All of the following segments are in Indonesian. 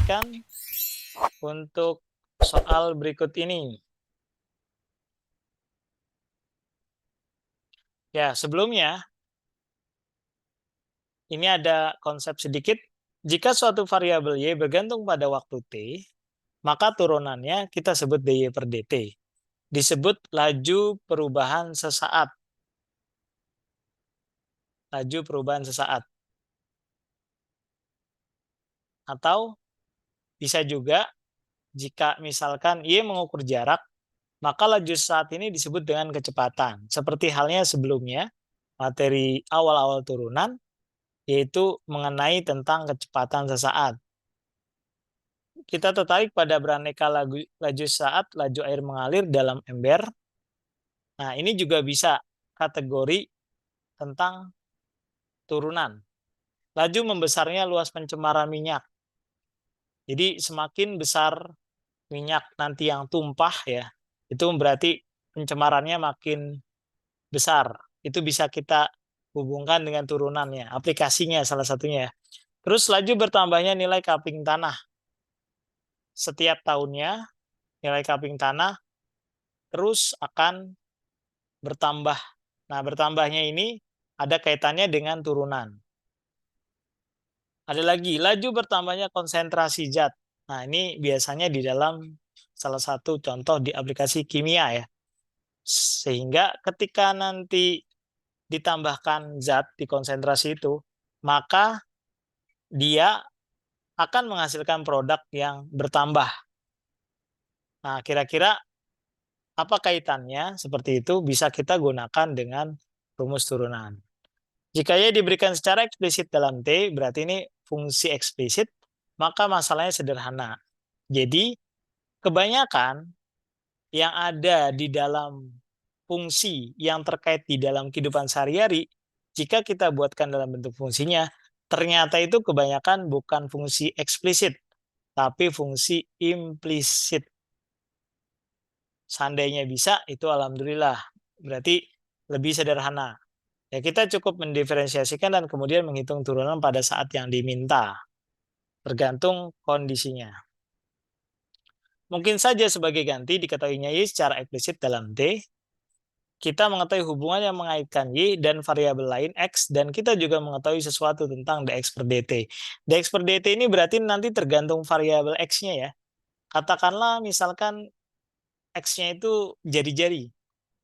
perhatikan untuk soal berikut ini. Ya, sebelumnya ini ada konsep sedikit. Jika suatu variabel Y bergantung pada waktu T, maka turunannya kita sebut dy per dt. Disebut laju perubahan sesaat. Laju perubahan sesaat. Atau bisa juga jika misalkan Y mengukur jarak, maka laju sesaat ini disebut dengan kecepatan. Seperti halnya sebelumnya, materi awal-awal turunan, yaitu mengenai tentang kecepatan sesaat. Kita tertarik pada beraneka laju sesaat, laju air mengalir dalam ember. Nah, ini juga bisa kategori tentang turunan. Laju membesarnya luas pencemaran minyak. Jadi semakin besar minyak nanti yang tumpah ya, itu berarti pencemarannya makin besar. Itu bisa kita hubungkan dengan turunannya, aplikasinya salah satunya. Terus laju bertambahnya nilai kapling tanah. Setiap tahunnya nilai kapling tanah terus akan bertambah. Nah, bertambahnya ini ada kaitannya dengan turunan. Ada lagi, laju bertambahnya konsentrasi zat. Nah, ini biasanya di dalam salah satu contoh di aplikasi kimia ya. Sehingga ketika nanti ditambahkan zat di konsentrasi itu, maka dia akan menghasilkan produk yang bertambah. Nah, kira-kira apa kaitannya? Seperti itu bisa kita gunakan dengan rumus turunan. Jika Y diberikan secara eksplisit dalam T, berarti ini fungsi eksplisit, maka masalahnya sederhana. Jadi, kebanyakan yang ada di dalam fungsi yang terkait di dalam kehidupan sehari-hari, jika kita buatkan dalam bentuk fungsinya, ternyata itu kebanyakan bukan fungsi eksplisit, tapi fungsi implisit. Seandainya bisa, itu alhamdulillah. Berarti lebih sederhana. Ya, kita cukup mendiferensiasikan dan kemudian menghitung turunan pada saat yang diminta. Tergantung kondisinya. Mungkin saja sebagai ganti diketahuinya Y secara eksplisit dalam T, kita mengetahui hubungan yang mengaitkan Y dan variabel lain X, dan kita juga mengetahui sesuatu tentang dx per dt. Dx per dt ini berarti nanti tergantung variabel X-nya ya. Katakanlah misalkan X-nya itu jari-jari.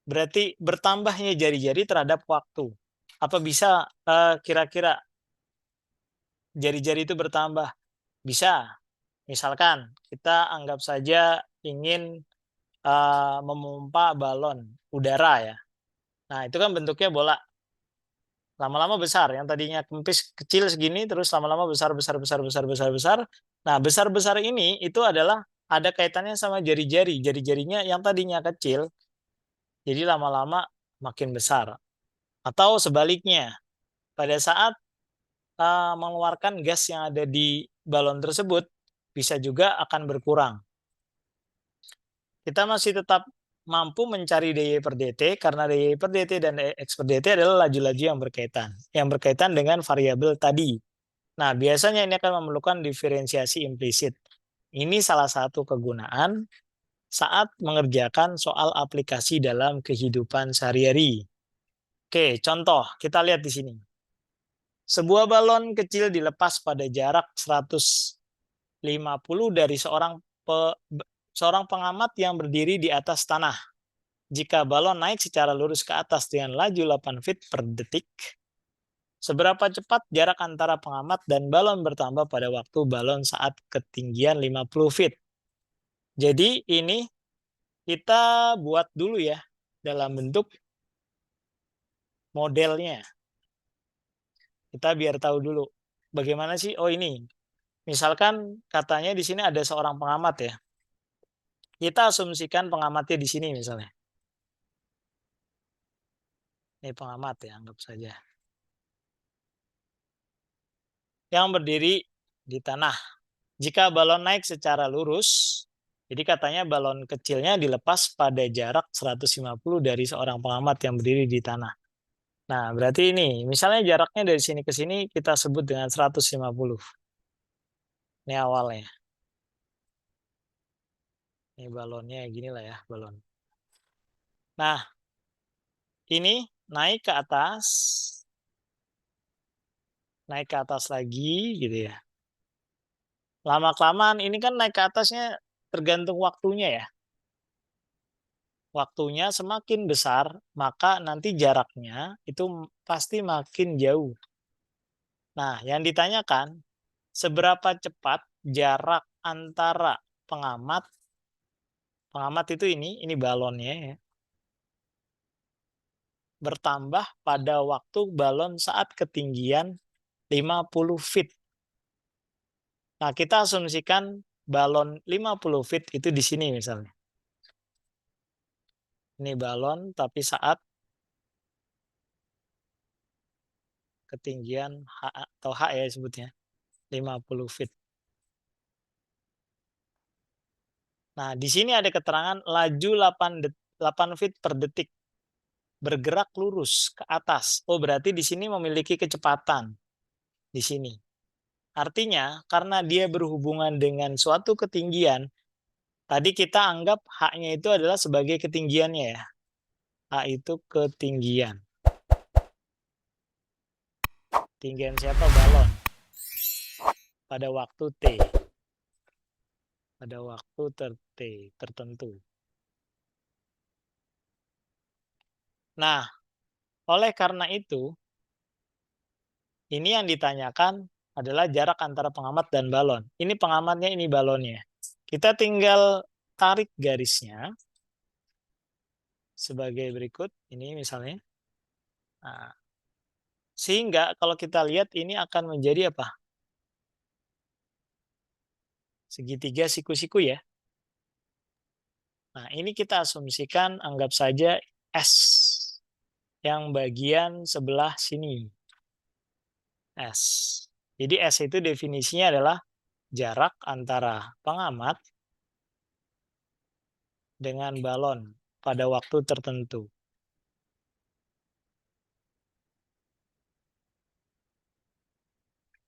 Berarti bertambahnya jari-jari terhadap waktu. Apa bisa kira-kira jari-jari itu bertambah? Bisa. Misalkan kita anggap saja ingin memompa balon udara ya. Nah, itu kan bentuknya bola. Lama-lama besar, yang tadinya kempis kecil segini terus lama-lama besar besar besar besar besar besar. Nah, besar-besar ini itu adalah ada kaitannya sama jari-jari. Jari-jarinya yang tadinya kecil jadi lama-lama makin besar. Atau sebaliknya, pada saat mengeluarkan gas yang ada di balon tersebut bisa juga akan berkurang. Kita masih tetap mampu mencari dy per dt karena dy per dt dan dx per dt adalah laju-laju yang berkaitan dengan variabel tadi. Nah, biasanya ini akan memerlukan diferensiasi implisit. Ini salah satu kegunaan saat mengerjakan soal aplikasi dalam kehidupan sehari-hari. Oke, contoh kita lihat di sini. Sebuah balon kecil dilepas pada jarak 150 dari seorang pengamat yang berdiri di atas tanah. Jika balon naik secara lurus ke atas dengan laju 8 feet per detik, seberapa cepat jarak antara pengamat dan balon bertambah pada waktu balon saat ketinggian 50 feet. Jadi ini kita buat dulu ya dalam bentuk modelnya. Kita biar tahu dulu bagaimana sih, oh ini. Misalkan katanya di sini ada seorang pengamat ya. Kita asumsikan pengamatnya di sini misalnya. Ini pengamat ya, anggap saja. Yang berdiri di tanah. Jika balon naik secara lurus, jadi katanya balon kecilnya dilepas pada jarak 150 dari seorang pengamat yang berdiri di tanah. Nah, berarti ini, misalnya jaraknya dari sini ke sini kita sebut dengan 150. Ini awalnya. Ini balonnya gini lah ya, balon. Nah, ini naik ke atas lagi gitu ya. Lama-kelamaan ini kan naik ke atasnya tergantung waktunya ya. Waktunya semakin besar, maka nanti jaraknya itu pasti makin jauh. Nah, yang ditanyakan, seberapa cepat jarak antara pengamat, pengamat itu ini balonnya ya, bertambah pada waktu balon saat ketinggian 50 feet. Nah, kita asumsikan balon 50 feet itu di sini misalnya. Ini balon tapi saat ketinggian H atau H ya sebutnya 50 feet. Nah, di sini ada keterangan laju 8 feet per detik bergerak lurus ke atas. Oh, berarti di sini memiliki kecepatan di sini. Artinya, karena dia berhubungan dengan suatu ketinggian, tadi kita anggap H-nya itu adalah sebagai ketinggiannya ya. H itu ketinggian. Ketinggian siapa? Balon. Pada waktu T. Pada waktu T tertentu. Nah, oleh karena itu, ini yang ditanyakan adalah jarak antara pengamat dan balon. Ini pengamatnya, ini balonnya. Kita tinggal tarik garisnya sebagai berikut. Ini misalnya. Nah, sehingga kalau kita lihat ini akan menjadi apa? Segitiga siku-siku ya. Nah, ini kita asumsikan anggap saja S yang bagian sebelah sini. S. Jadi S itu definisinya adalah jarak antara pengamat dengan balon pada waktu tertentu.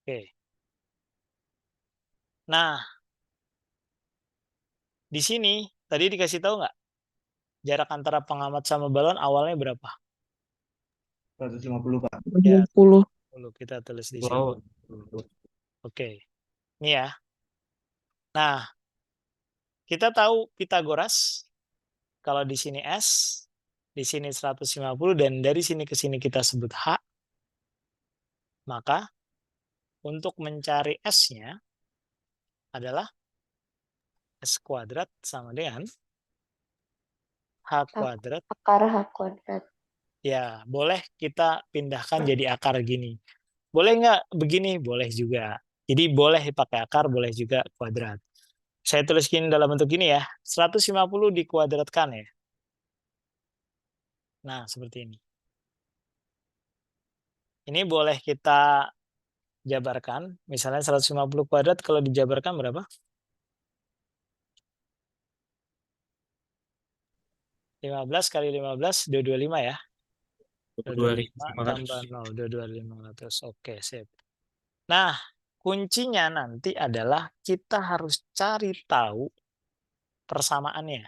Oke. Nah, di sini tadi dikasih tahu nggak jarak antara pengamat sama balon awalnya berapa? 150 Pak. Ya, 20. kita tulis di sini. Wow. Oke. Ini ya. Nah, kita tahu Pitagoras kalau di sini S, di sini 150 dan dari sini ke sini kita sebut H, maka untuk mencari S-nya adalah S kuadrat sama dengan H kuadrat. Akar H kuadrat. Ya, boleh kita pindahkan jadi akar gini. Boleh nggak begini? Boleh juga. Jadi boleh pakai akar, boleh juga kuadrat. Saya tuliskan dalam bentuk ini ya. 150 dikuadratkan ya. Nah, seperti ini. Ini boleh kita jabarkan. Misalnya 150 kuadrat kalau dijabarkan berapa? 15 kali 15, 225 ya. 225 tambah 0, 22500. Oke, sip. Nah, kuncinya nanti adalah kita harus cari tahu persamaannya.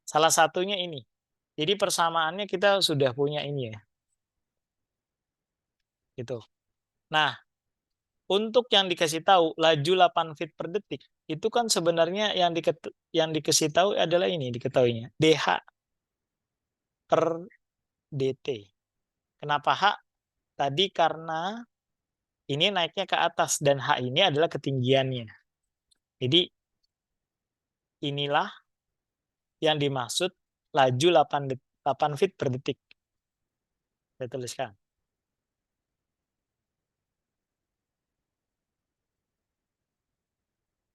Salah satunya ini. Jadi persamaannya kita sudah punya ini ya. Gitu. Nah, untuk yang dikasih tahu laju 8 feet per detik, itu kan sebenarnya yang dikasih tahu adalah ini diketahuinya. DH per DT. Kenapa H? Tadi karena ini naiknya ke atas dan H ini adalah ketinggiannya. Jadi inilah yang dimaksud laju 8 feet per detik. Saya tuliskan.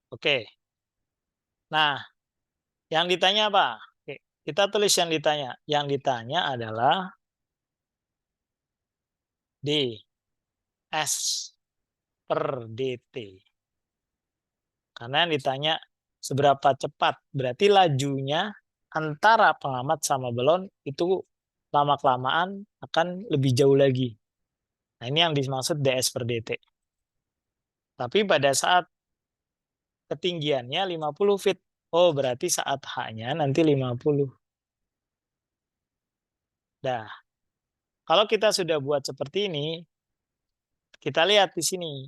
Oke. Nah, yang ditanya apa? Oke, kita tulis yang ditanya. Yang ditanya adalah D S per DT. Karena yang ditanya seberapa cepat. Berarti lajunya antara pengamat sama balon itu lama-kelamaan akan lebih jauh lagi. Nah, ini yang dimaksud DS per DT. Tapi pada saat ketinggiannya 50 feet, Oh, berarti saat H-nya nanti 50. Dah. Kalau kita sudah buat seperti ini, kita lihat di sini.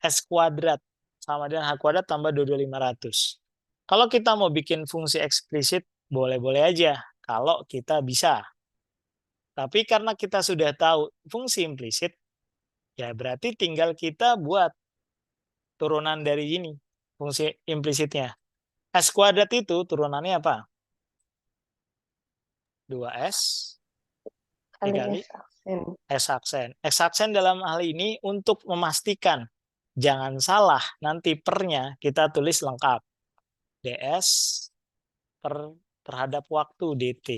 S kuadrat sama dengan H kuadrat tambah 22.500. Kalau kita mau bikin fungsi eksplisit, boleh-boleh aja. Kalau kita bisa. Tapi karena kita sudah tahu fungsi implisit, ya berarti tinggal kita buat turunan dari ini. Fungsi implisitnya. S kuadrat itu turunannya apa? 2S Kali dikali S aksen. S aksen. X aksen dalam hal ini untuk memastikan jangan salah nanti pernya kita tulis lengkap. DS terhadap waktu DT.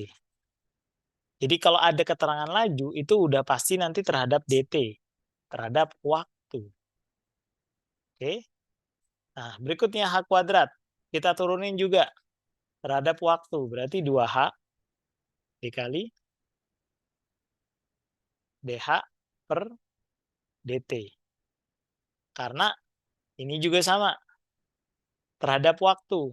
Jadi kalau ada keterangan laju itu udah pasti nanti terhadap DT, terhadap waktu. Oke. Nah, berikutnya H kuadrat. Kita turunin juga terhadap waktu. Berarti 2H dikali DH per DT. Karena ini juga sama terhadap waktu.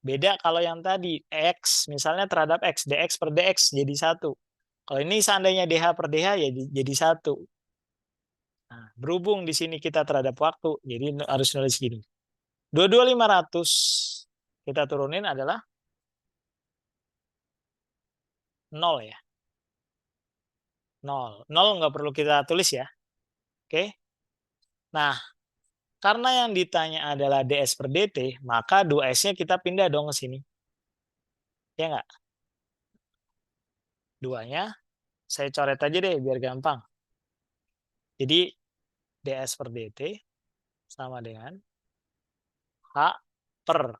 Beda kalau yang tadi X misalnya terhadap X, DX per DX jadi 1. Kalau ini seandainya DH per DH ya jadi 1. Nah, berhubung di sini kita terhadap waktu, jadi harus nulis gini. 22.500 kita turunin adalah 0 ya. 0. 0 nggak perlu kita tulis ya. Oke. Nah, karena yang ditanya adalah DS per DT, maka 2S-nya kita pindah dong ke sini. Ya nggak? 2-nya saya coret aja deh biar gampang. Jadi DS per DT sama dengan H per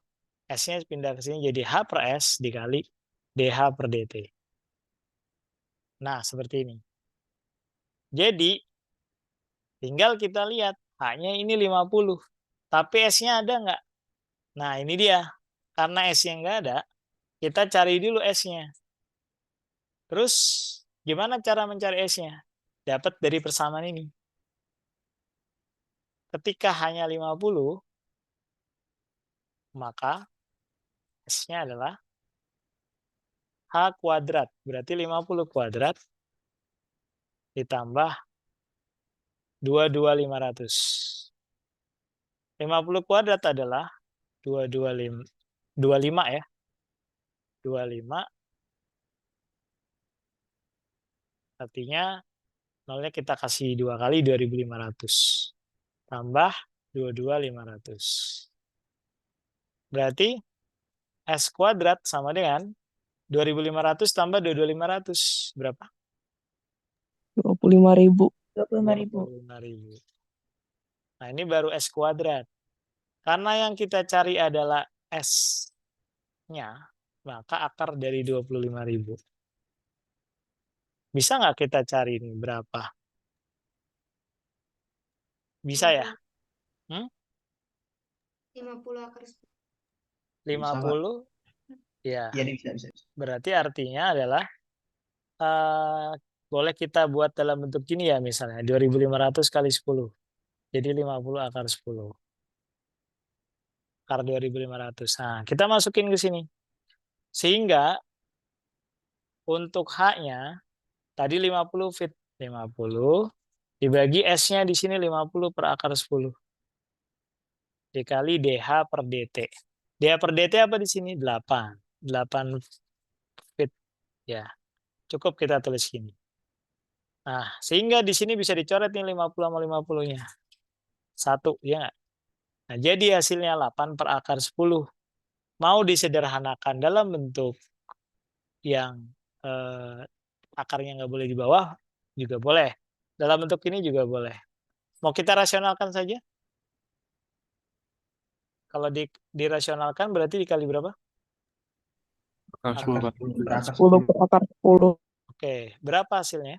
S-nya pindah ke sini jadi H per S dikali DH per DT. Nah, seperti ini. Jadi, tinggal kita lihat H-nya ini 50. Tapi S-nya ada nggak? Nah, ini dia. Karena S-nya nggak ada, kita cari dulu S-nya. Terus, gimana cara mencari S-nya? Dapat dari persamaan ini. Ketika hanya 50, maka S-nya adalah H kuadrat. Berarti 50 kuadrat ditambah 22.500. 50 kuadrat adalah 25 ya. 25 artinya nolnya kita kasih 2 kali 2.500. Tambah 22.500. Berarti S kuadrat sama dengan 2.500 tambah 22.500. Berapa? 25.000. 25.000. 25.000. Nah, ini baru S kuadrat. Karena yang kita cari adalah S-nya, maka akar dari 25.000. Bisa nggak kita cari ini berapa? Bisa ya? 50 akar 10. 50? Ya. Iya, bisa. Berarti artinya adalah boleh kita buat dalam bentuk gini ya misalnya 2.500 kali 10. Jadi 50 akar 10. Akar 2.500. Nah, kita masukin ke sini. Sehingga untuk H-nya tadi 50 fit 50 dibagi S-nya di sini 50 per akar 10 dikali DH per DT. DH per DT apa di sini? 8. 8 fit ya. Cukup kita tulis gini. Nah, sehingga di sini bisa dicoret nih 50 sama 50-nya. 1, ya nggak? Nah, jadi hasilnya 8 per akar 10. Mau disederhanakan dalam bentuk yang akarnya nggak boleh di bawah, juga boleh. Dalam bentuk ini juga boleh. Mau kita rasionalkan saja? Kalau dirasionalkan berarti dikali berapa? Akar 10 per akar 10 per akar 10. Oke, berapa hasilnya?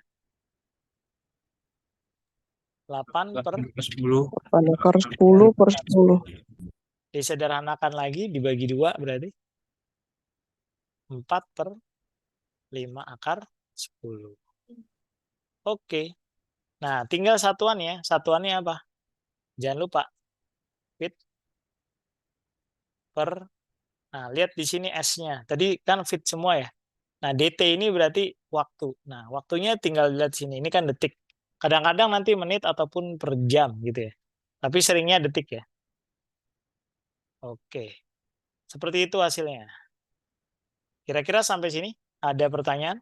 8 per 10. 8 akar 10 per 10. disederhanakan lagi dibagi 2 berarti 4 per 5 akar 10. Oke. Nah, tinggal satuan ya. Satuannya apa? Jangan lupa. Fit per, nah lihat di sini S-nya. Tadi kan fit semua ya. Nah, DT ini berarti waktu. Nah, waktunya tinggal lihat sini. Ini kan detik. Kadang-kadang nanti menit ataupun per jam gitu ya. Tapi seringnya detik ya. Oke. Seperti itu hasilnya. Kira-kira sampai sini ada pertanyaan?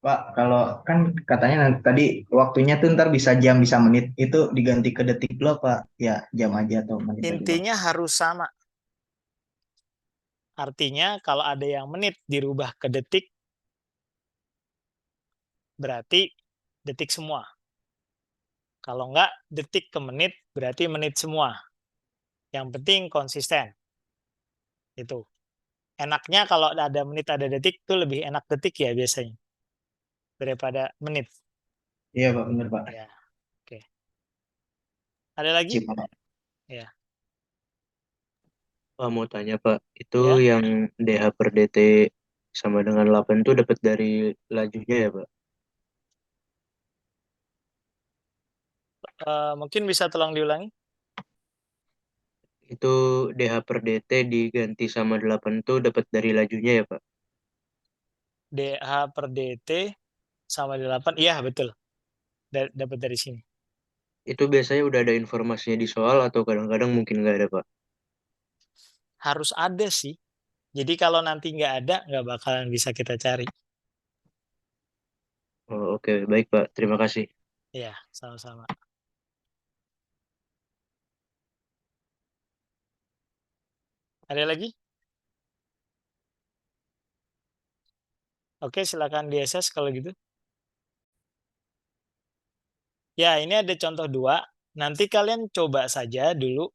Pak, kalau kan katanya nanti tadi waktunya tuh ntar bisa jam, bisa menit. Itu diganti ke detik dulu, Pak. Ya, jam aja atau menit aja, Pak. Intinya harus sama. Artinya kalau ada yang menit dirubah ke detik, berarti detik semua. Kalau enggak, detik ke menit, berarti menit semua. Yang penting konsisten. Itu. Enaknya kalau ada menit, ada detik, itu lebih enak detik ya biasanya. Daripada menit. Iya, Pak, bener, Pak. Ya, oke. Ada lagi? Sip, Pak. Ya. Pak, mau tanya Pak, itu Ya. yang DH per DT sama dengan 8 itu dapat dari lajunya ya Pak? Mungkin bisa tolong diulangi. Itu DH per DT diganti sama 8 itu dapat dari lajunya ya Pak? DH per DT sama 8. Iya, betul. Dapat dari sini. Itu biasanya udah ada informasinya di soal atau kadang-kadang mungkin nggak ada Pak? Harus ada sih. Jadi kalau nanti nggak ada, nggak bakalan bisa kita cari. Oh, oke, baik Pak. Terima kasih. Ya, sama-sama. Ada lagi? Oke, silakan di SS kalau gitu. Ya, ini ada contoh 2. Nanti kalian coba saja dulu.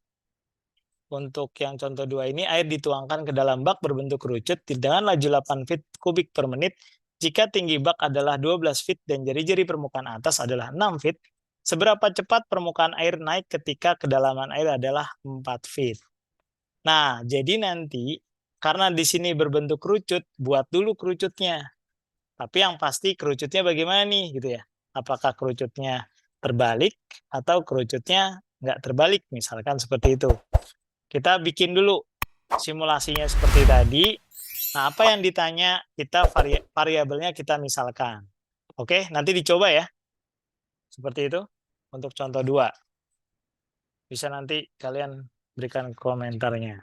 Untuk yang contoh 2 ini, air dituangkan ke dalam bak berbentuk kerucut dengan laju 8 feet kubik per menit. Jika tinggi bak adalah 12 feet dan jari-jari permukaan atas adalah 6 feet, seberapa cepat permukaan air naik ketika kedalaman air adalah 4 feet? Nah, jadi nanti karena di sini berbentuk kerucut, buat dulu kerucutnya. Tapi yang pasti kerucutnya bagaimana nih gitu ya? Apakah kerucutnya terbalik atau kerucutnya nggak terbalik? Misalkan seperti itu. Kita bikin dulu simulasinya seperti tadi. Nah, apa yang ditanya kita variabelnya kita misalkan. Oke, nanti dicoba ya. Seperti itu untuk contoh 2. Bisa nanti kalian berikan komentarnya.